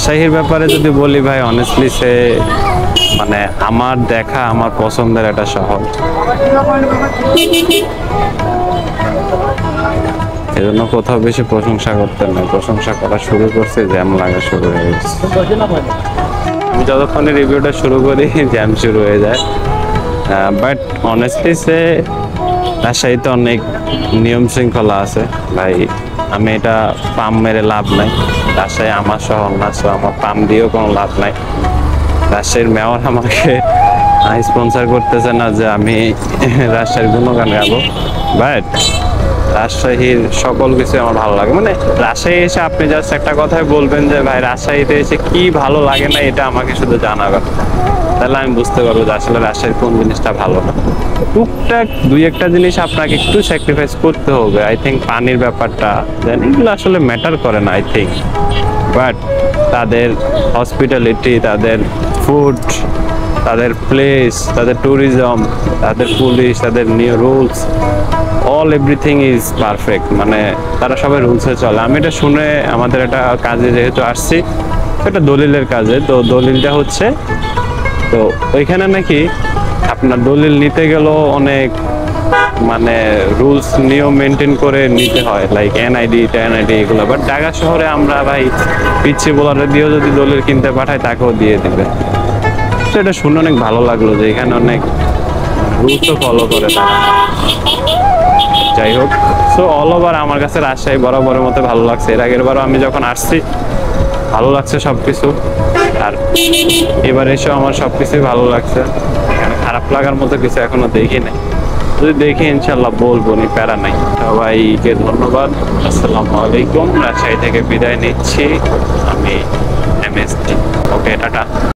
রাজশাহীর ব্যাপারে যদি বলি ভাই, অনেস্টলি সে মানে আমার দেখা আমার পছন্দের একটা শহর, এজন্য কোথাও বেশি প্রশংসা করতে নয়, প্রশংসা করা শুরু করছে জ্যাম লাগা শুরু হয়ে গেছে। আমি যতক্ষণে রিভিউটা শুরু করি জ্যাম শুরু হয়ে যায়। বাট অনেস্টলি সে রাজশাহীতে অনেক নিয়ম শৃঙ্খলা আছে ভাই। আমি এটা পাম মেরে লাভ নাই, রাজশাহী আমার শহর না, সো আমার পাম দিয়েও কোনো লাভ নাই। রাজশাহীর মেয়র আমাকে স্পন্সর করতেছে না যে আমি রাজশাহীর গুণগান গাবো, বাট রাজশাহীর সকল কিছু আমার ভালো লাগে। মানে রাজশাহী এসে আপনি জাস্ট একটা কথাই বলবেন যে ভাই রাজশাহীতে এসে কি ভালো লাগে না, এটা আমাকে শুধু জানাবেন, তাহলে আমি বুঝতে পারবো যে আসলে রাজশাহীর কোন জিনিসটা ভালো না। টুকটাক দুই একটা জিনিস আপনাকে একটু স্যাক্রিফাইস করতে হবে। আই থিঙ্ক পানির ব্যাপারটা দেন এগুলো আসলে ম্যাটার করে না আই থিঙ্ক, বাট তাদের হসপিটালিটি, তাদের ফুড, তাদের প্লেস, তাদের ট্যুরিজম, তাদের পুলিশ, তাদের new rules, all everything is perfect. মানে তারা সবাই রুলসে চলে। আমি এটা শুনে আমাদের একটা কাজে যেহেতু আসছি, এটা দলিলের কাজে, তো দলিলটা হচ্ছে তো ওইখানে নাকি আপনার দলিল নিতে গেলেও অনেক মানে রুলস নিয়ম মেনটেন করে নিতে হয়, লাইক এনআইডি এগুলো। বাট ঢাকা শহরে আমরা ভাই পিচ্ছি বোলারে দিয়েও যদি দলিল কিনতে পাঠাই তাকেও দিয়ে দিবে। তো এটা শুনে অনেক ভালো লাগলো যে এখানে অনেক রুলসও ফলো করে তারা। যাই হোক, সো অল ওভার আমার কাছে রাজশাহী বরাবরের মতো ভালো লাগছে। এর আগের বারও আমি যখন আসছি ভালো লাগছে সবকিছু, আর এবার এসেও আমার সবকিছুই ভালো লাগছে। এখানে খারাপ লাগার মতো কিছু এখনো দেখি নাই, যদি দেখি ইনশাল্লাহ বলবো, নি প্যারা নাই। সবাইকে ধন্যবাদ, আসসালামু আলাইকুম। রাজশাহী থেকে বিদায় নিচ্ছি আমি, এমএসটি। ওকে, টাটা।